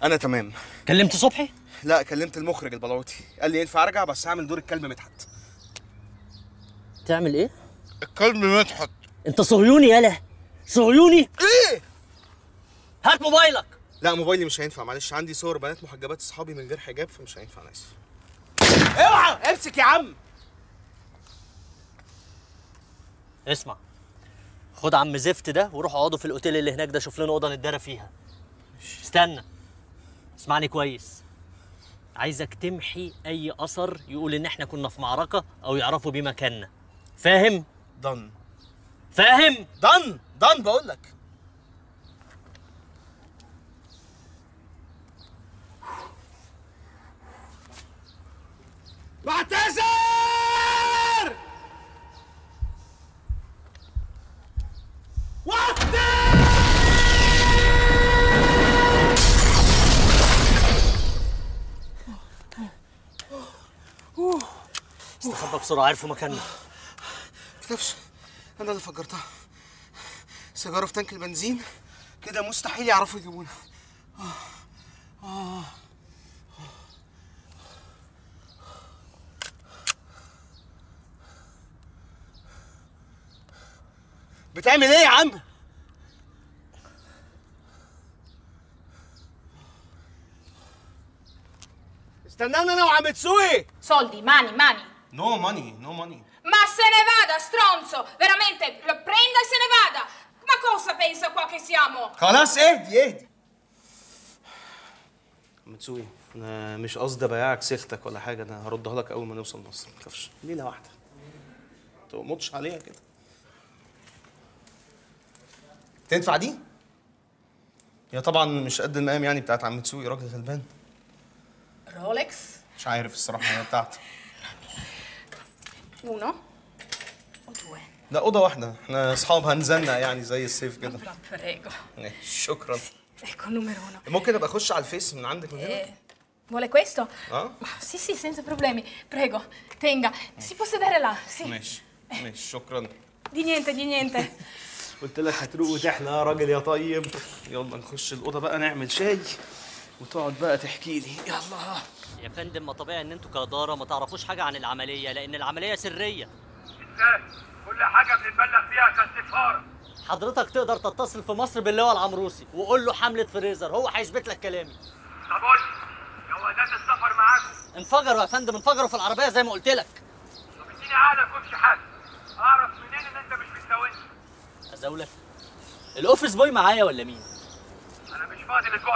انا تمام. كلمت صبحي؟ لا، كلمت المخرج البلاوتي، قال لي ينفع ارجع بس هعمل دور الكلب مدحت. تعمل ايه؟ الكلب مدحت. انت صهيوني يالا، صهيوني. ايه؟ هات موبايلك. لا موبايلي مش هينفع، معلش عندي صور بنات محجبات اصحابي من غير حجاب فمش هينفع، انا اسف. اوعى امسك يا عم. اسمع، خد عم زفت ده وروح اقعدوا في الاوتيل اللي هناك ده، شوف لنا اوضه نتدارى فيها. استنى، اسمعني كويس، عايزك تمحي اي اثر يقول ان احنا كنا في معركه او يعرفوا بيه مكاننا. فاهم؟ دن. فاهم؟ دن دن بقول لك. بعتذر. استخبى بسرعه، عرفوا مكاننا. متخافش، انا اللي فجرتها. سيجاره في تانك البنزين كده مستحيل يعرفوا يجيبونا. بتعمل ايه يا عم؟ استنانا انا وعم تسوي. Soldi, mani. نو ماني نو ماني. Ma se ne vada, stronzo! Veramente, lo prenda e se ne vada! Ma cosa pensa qua che siamo? خلاص اهدي. عم تسوي، انا مش قصدي ابيعك سيختك ولا حاجه، انا هردها لك اول ما نوصل مصر، ما تخافش، ليله واحده. ما تقمطش عليها كده. تنفع دي؟ هي طبعا مش قد المقام يعني بتاعت عم تسوي، راجل غلبان. Rolex? مش عارف الصراحه هي بتاعته. Uno o due? لا اوضه واحده، احنا اصحاب هنزلنا يعني زي السيف كده. Prego. شكرا. Ecco il numero uno. ممكن ابقى اخش على الفيس من عندك من هنا؟ Vuole questo? اه؟ Sì, senza problemi. Prego, tenga. Si può sedere là, sì. ماشي شكرا. Di niente. قلت لك هتروق وتحلى يا راجل يا طيب. يلا نخش الأوضة بقى نعمل شاي وتقعد بقى تحكي لي. يلا. يا فندم، ما طبيعي ان انتوا كإدارة ما تعرفوش حاجة عن العملية، لأن العملية سرية. ازاي؟ كل حاجة بنتبلغ فيها كالسفارة. حضرتك تقدر تتصل في مصر باللواء العمروسي وقول له حملة فريزر، هو هيثبت لك كلامي. طب قول لي، جوازات السفر معاكم؟ انفجروا يا فندم، انفجروا في العربية زي ما قلت لك. طب اديني عقلك وامشي حالك. اعرف منين ان انت مش بتساويني؟ أزاولك؟ الأوفيس بوي معايا ولا مين؟ انا مش فاضي الاسبوع